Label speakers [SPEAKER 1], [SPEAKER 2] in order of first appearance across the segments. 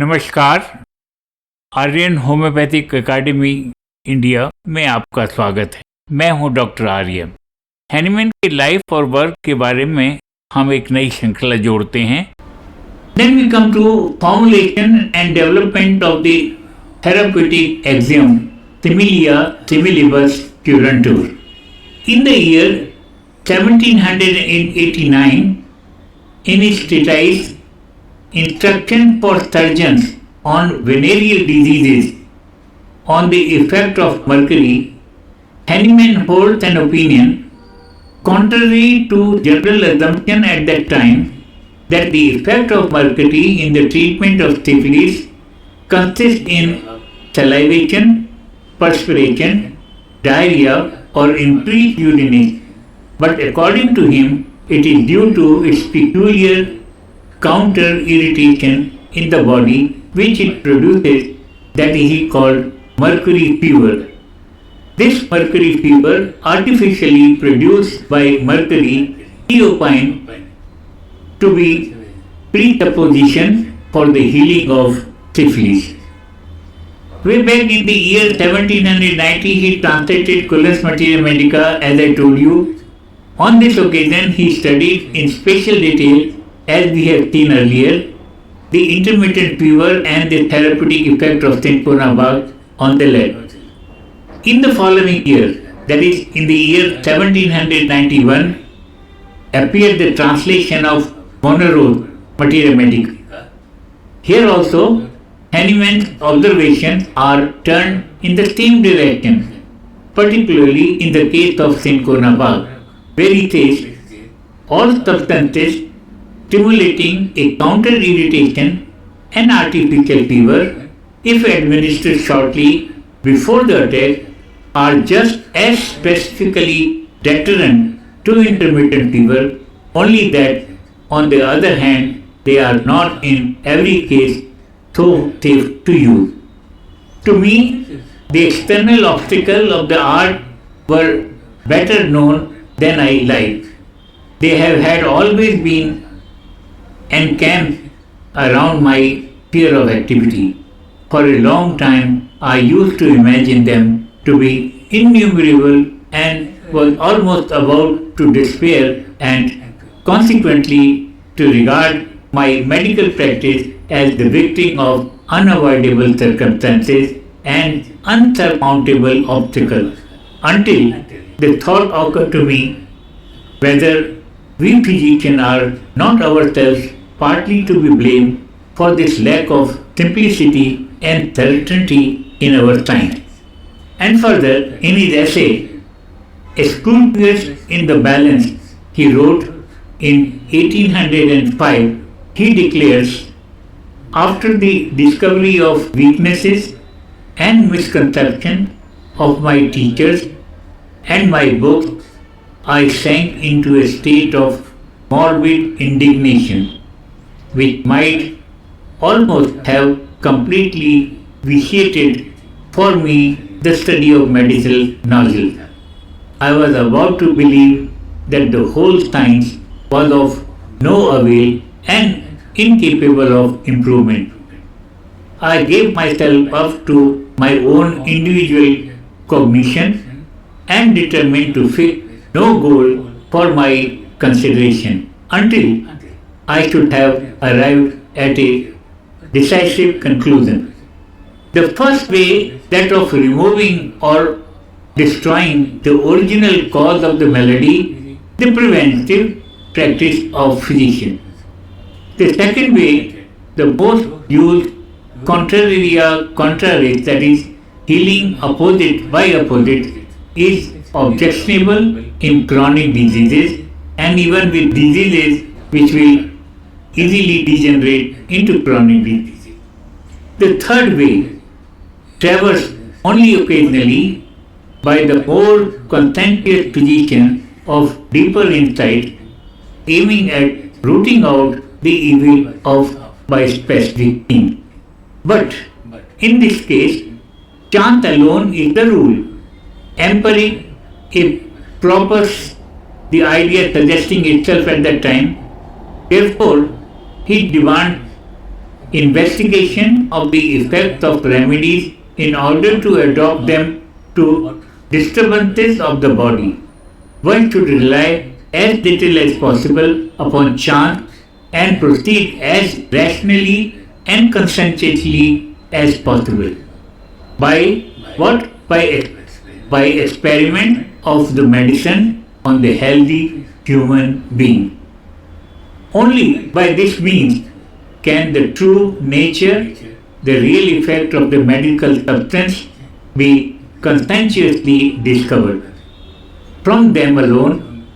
[SPEAKER 1] नमस्कार, Aryan homeopathic academy India में आपका स्वागत है। मैं हूं डॉक्टर आर्यन। हैनीमैन की लाइफ और वर्क के बारे में हम एक नई श्रृंखला जोड़ते हैं। Then we come to formulation and development of the therapeutic axiom Similia Similibus Curantur. In the year 1789, in his treatise Instruction for Surgeons on Venereal Diseases on the Effect of Mercury, Hahnemann holds an opinion contrary to general assumption at that time that the effect of mercury in the treatment of syphilis consists in salivation, perspiration, diarrhea or increased urination, but according to him it is due to its peculiar counter irritation in the body which it produces that he called mercury fever. This mercury fever artificially produced by mercury he opined to be presupposition for the healing of syphilis. Way back in the year 1790 he translated Culus Materia Medica, as I told you. On this occasion he studied in special detail, as we have seen earlier, the intermittent fever and the therapeutic effect of cinchona bug on the leg. In the following year, that is in the year 1791, appeared the translation of Monroe's Materia Medica. Here also, Hahnemann's observations are turned in the same direction, particularly in the case of cinchona bug, where he says all substances stimulating a counter irritation and artificial fever, if administered shortly before the attack, are just as specifically deterrent to intermittent fever, only that on the other hand they are not in every case so safe to use. To me, the external obstacles of the art were better known than I like. They have always been encamped around my sphere of activity. For a long time I used to imagine them to be innumerable and was almost about to despair and consequently to regard my medical practice as the victim of unavoidable circumstances and unsurmountable obstacles, until the thought occurred to me whether we physicians are not ourselves partly to be blamed for this lack of simplicity and certainty in our science. And further, in his essay, A Scrupulous in the Balance, he wrote in 1805, he declares, after the discovery of weaknesses and misconception of my teachers and my books, I sank into a state of morbid indignation, which might almost have completely vitiated for me the study of medicinal knowledge. I was about to believe that the whole science was of no avail and incapable of improvement. I gave myself up to my own individual cognition and determined to fix no goal for my consideration until I should have arrived at a decisive conclusion. The first way, that of removing or destroying the original cause of the malady, the preventive practice of physician. The second way, the most used contraria contraris, that is healing opposite by opposite, is objectionable in chronic diseases and even with diseases which will easily degenerate into chronic disease. The third way, traversed only occasionally by the more conscientious physician of deeper insight, aiming at rooting out the evil of by specific means. But in this case, chance alone is the rule. Empiric, if propers the idea suggesting itself at that time, therefore he demands investigation of the effects of remedies in order to adopt them to disturbances of the body. One should rely as little as possible upon chance and proceed as rationally and conscientiously as possible. By what? By experiment of the medicine on the healthy human being. Only by this means can the true nature, the real effect of the medical substance be conscientiously discovered. From them alone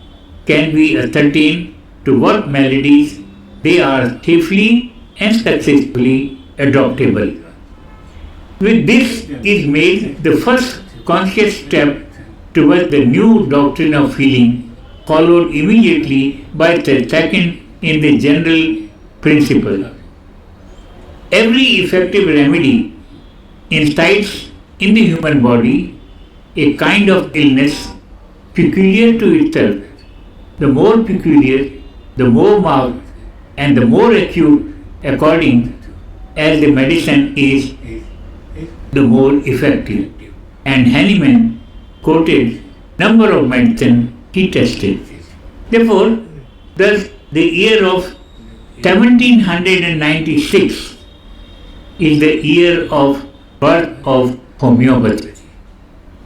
[SPEAKER 1] can we ascertain to what maladies they are safely and successfully adoptable. With this is made the first conscious step towards the new doctrine of healing, followed immediately by the second in the general principle. Every effective remedy incites in the human body a kind of illness peculiar to itself. The more peculiar, the more marked, and the more acute according as the medicine is, the more effective. And Hahnemann quoted number of medicine he tested. Therefore, thus the year of 1796 is the year of birth of homeopathy.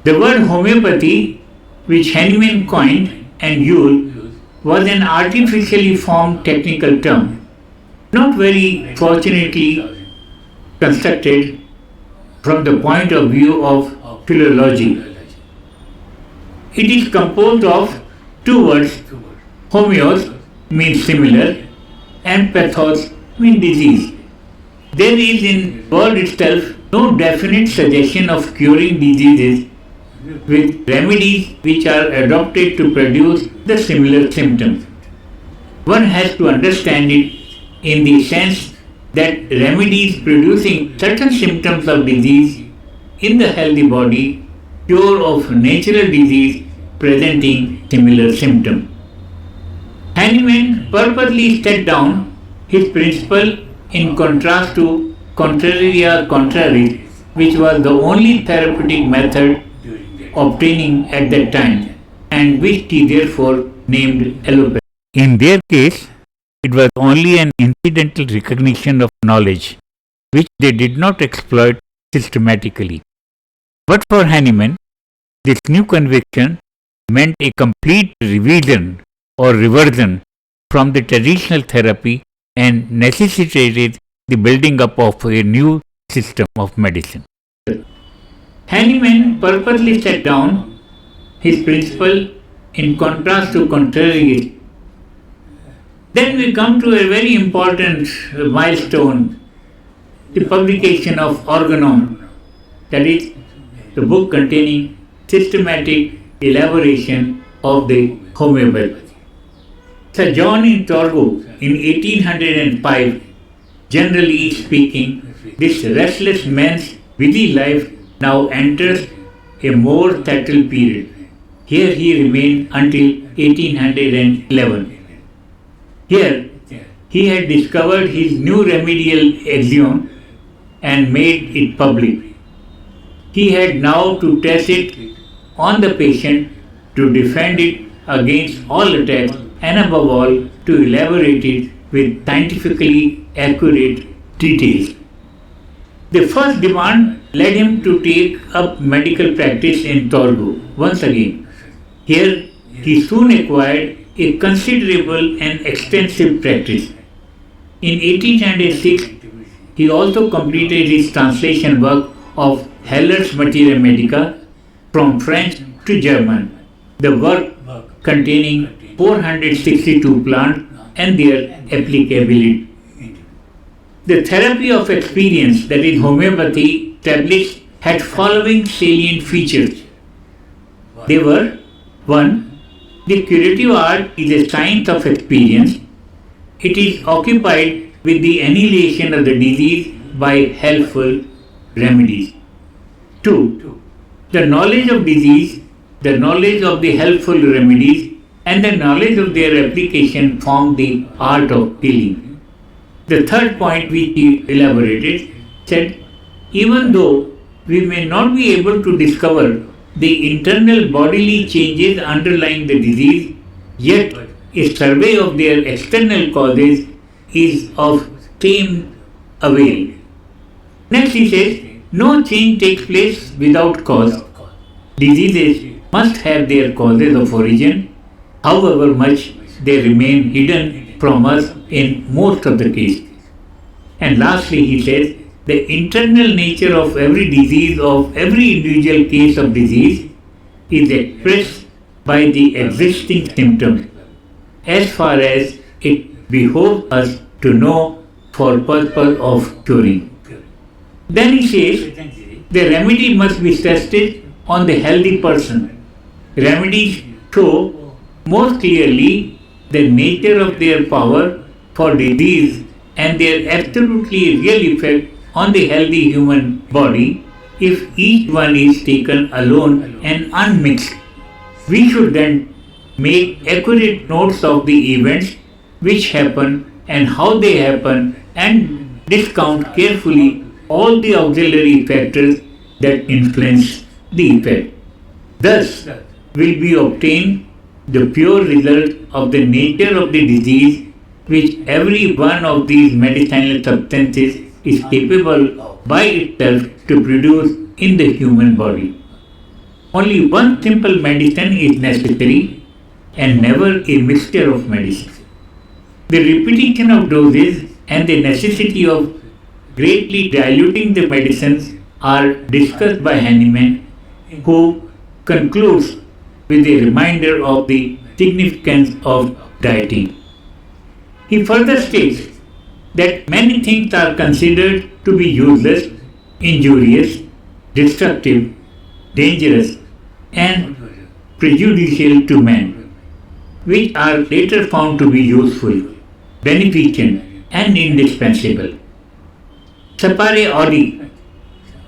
[SPEAKER 1] The word homeopathy, which Hahnemann coined and used, was an artificially formed technical term, not very fortunately constructed from the point of view of philology. It is composed of two words. Homeos means similar and pathos means disease. There is in word itself no definite suggestion of curing diseases with remedies which are adopted to produce the similar symptoms. One has to understand it in the sense that remedies producing certain symptoms of disease in the healthy body, cure of natural disease presenting similar symptoms. Hahnemann purposely set down his principle in contrast to contraria contraris, which was the only therapeutic method obtaining at that time, and which he therefore named allopathy. In their case, it was only an incidental recognition of knowledge, which they did not exploit systematically. But for Hahnemann, this new conviction meant a complete revision or reversion from the traditional therapy and necessitated the building up of a new system of medicine. Hahnemann purposely set down his principle in contrast to contrariety. Then we come to a very important milestone, the publication of Organon, that is, the book containing systematic elaboration of the homeopathy. Sir John in Torgo in 1805, generally speaking, this restless man's busy life now enters a more settled period. Here he remained until 1811. Here he had discovered his new remedial axiom and made it public. He had now to test it on the patient, to defend it against all attacks, and above all to elaborate it with scientifically accurate details. The first demand led him to take up medical practice in Torgo once again. Here he soon acquired a considerable and extensive practice. In 1806, he also completed his translation work of Heller's Materia Medica from French to German, the work containing 462 plants and their applicability. The therapy of experience, that is homeopathy, established had following salient features. They were: 1. The curative art is a science of experience. It is occupied with the annihilation of the disease by helpful remedies. 2. The knowledge of disease, the knowledge of the helpful remedies, and the knowledge of their application form the art of healing. The third point which he elaborated said, even though we may not be able to discover the internal bodily changes underlying the disease, yet a survey of their external causes is of same avail. Next he says, no change takes place without cause. Diseases must have their causes of origin, however much they remain hidden from us in most of the cases. And lastly he says, the internal nature of every disease, of every individual case of disease, is expressed by the existing symptoms, as far as it behoves us to know for purpose of curing. Then he says, the remedy must be tested on the healthy person. Remedies show most clearly the nature of their power for disease and their absolutely real effect on the healthy human body if each one is taken alone and unmixed. We should then make accurate notes of the events which happen and how they happen and discount carefully all the auxiliary factors that influence the effect. Thus will be obtained the pure result of the nature of the disease which every one of these medicinal substances is capable by itself to produce in the human body. Only one simple medicine is necessary and never a mixture of medicine. The repetition of doses and the necessity of greatly diluting the medicines are discussed by Hahnemann, who concludes with a reminder of the significance of dieting. He further states that many things are considered to be useless, injurious, destructive, dangerous, and prejudicial to man, which are later found to be useful, beneficent, and indispensable. Sapere audi,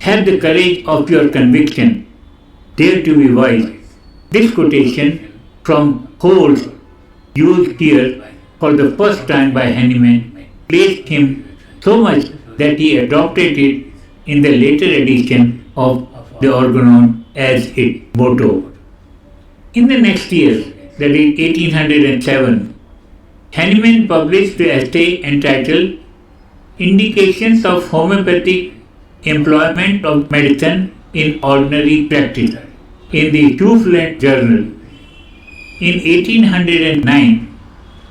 [SPEAKER 1] have the courage of your conviction, dare to be wise. This quotation from Holt's, used here for the first time by Hahnemann, pleased him so much that he adopted it in the later edition of the Organon as its motto. In the next year, that is 1807, Hahnemann published the essay entitled Indications of Homeopathic Employment of Medicine in Ordinary Practice in the Hufeland Journal. In 1809,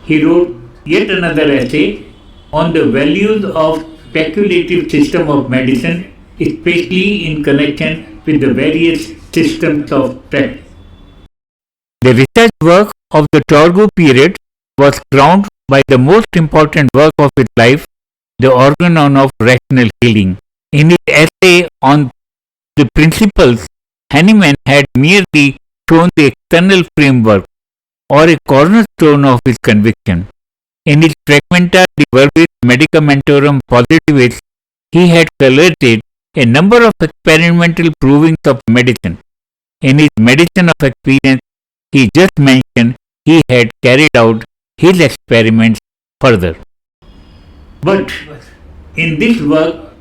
[SPEAKER 1] he wrote yet another essay on the values of speculative system of medicine, especially in connection with the various systems of practice. The research work of the Torgau period was crowned by the most important work of his life, the Organon of Rational Healing. In his essay on the principles, Hahnemann had merely shown the external framework or a cornerstone of his conviction. In his Fragmenta de Verbis Medicamentorum Positivis, he had collated a number of experimental provings of medicine. In his Medicine of Experience, he just mentioned he had carried out his experiments further. But in this work,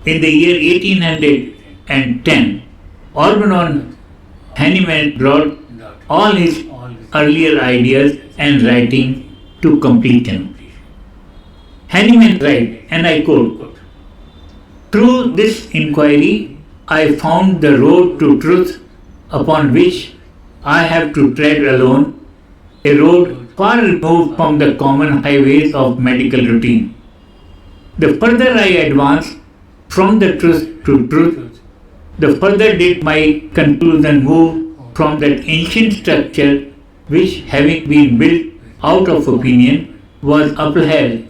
[SPEAKER 1] in the year 1810, Organon Hahnemann brought all his earlier ideas and writing to completion. Hahnemann writes, and I quote, "Through this inquiry, I found the road to truth upon which I have to tread alone, a road far removed from the common highways of medical routine. The further I advanced from the truth to truth, the further did my conclusion move from that ancient structure which, having been built out of opinion, was upheld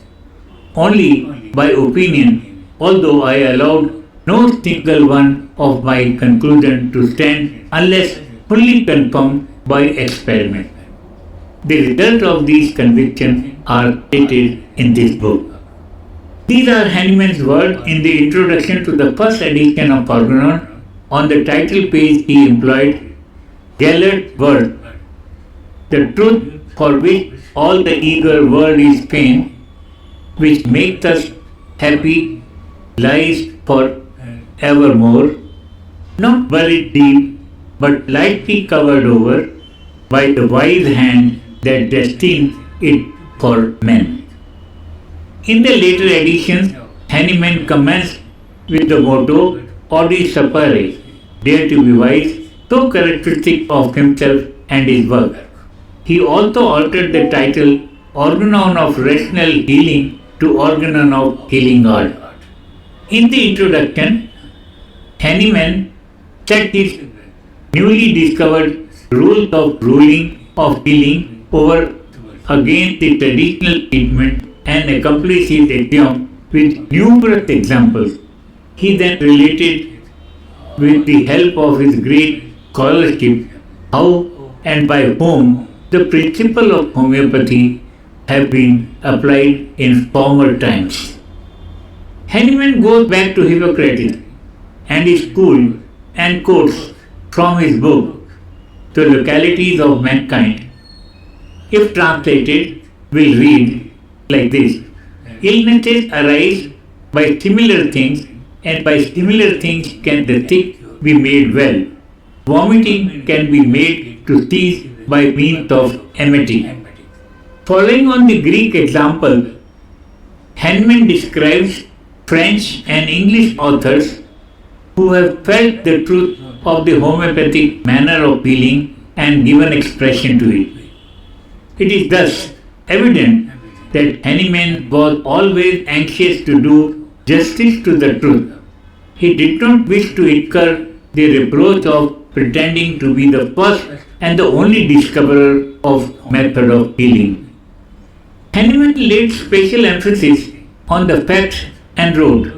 [SPEAKER 1] only by opinion, although I allowed no single one of my conclusion to stand unless fully confirmed by experiment. The result of these convictions are stated in this book." These are Hahnemann's words in the introduction to the first edition of Organon. On the title page he employed Gellert word, the truth for which all the eager world is fain, which makes us happy, lies for evermore, not buried deep, but lightly covered over by the wise hand that destines it for men. In the later editions, Hahnemann commenced with the motto Audi Sapere, dare to be wise, so characteristic of himself and his work. He also altered the title Organon of Rational Healing to Organon of Healing Art. In the introduction, Hahnemann set his newly discovered rules of healing over against the traditional treatment and accomplished his axiom with numerous examples. He then related, with the help of his great scholarship, how and by whom the principle of homeopathy have been applied in former times. Hahnemann goes back to Hippocrates and his school and quotes from his book, The Localities of Mankind. If translated, will read like this: illnesses arise by similar things, and by similar things can the sick be made well. Vomiting can be made to cease by means of emetic. Following on the Greek example, Hahnemann describes French and English authors who have felt the truth of the homeopathic manner of healing and given expression to it. It is thus evident that Hahnemann was always anxious to do justice to the truth. He did not wish to incur the reproach of pretending to be the first and the only discoverer of method of healing. Hahnemann laid special emphasis on the facts and wrote,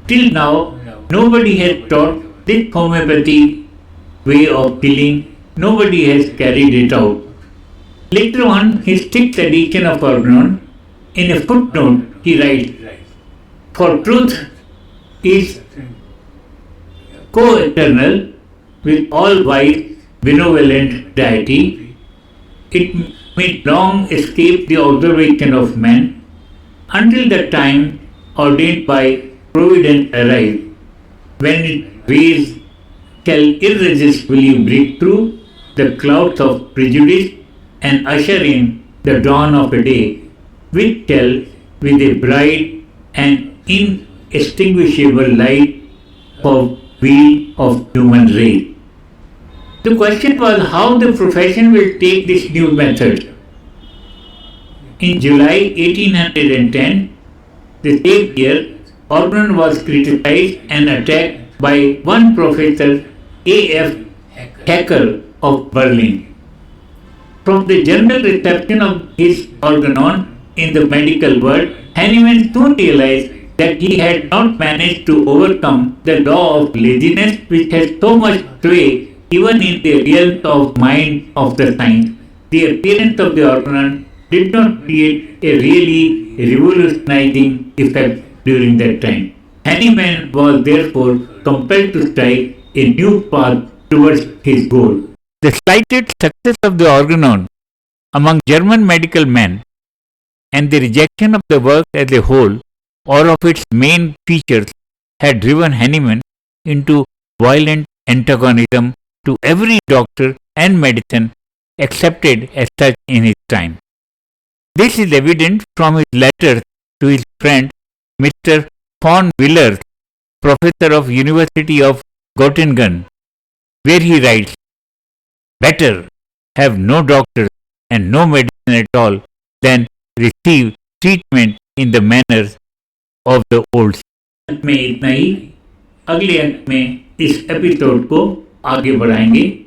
[SPEAKER 1] till now, nobody has taught this homeopathy way of healing, nobody has carried it out. Later on, his sixth edition of Organon, in a footnote, he writes, for truth is co-eternal with all wise, benevolent deity. It may long escape the observation of men until the time ordained by Providence arrive, when its ways shall irresistibly break through the clouds of prejudice and usher in the dawn of a day, which shall, with a bright and inextinguishable light, for weal of human race. The question was how the profession will take this new method. In July 1810, the same year, Organon was criticized and attacked by one Professor A.F. Haeckel of Berlin. From the general reception of his Organon in the medical world, Hahnemann soon realized that he had not managed to overcome the law of laziness which has so much sway even in the realms of mind of the science. The appearance of the Organon did not create a really revolutionizing effect during that time. Hahnemann was therefore compelled to strike a new path towards his goal. The slighted success of the Organon among German medical men and the rejection of the work as a whole or of its main features had driven Hahnemann into violent antagonism to every doctor and medicine accepted as such in his time. This is evident from his letters to his friend Mr. von Willer, professor of University of Göttingen, where he writes, better have no doctors and no medicine at all than receive treatment in the manners of the old. में इतना ही, अगले अंक में इस episode को आगे बढ़ाएंगे.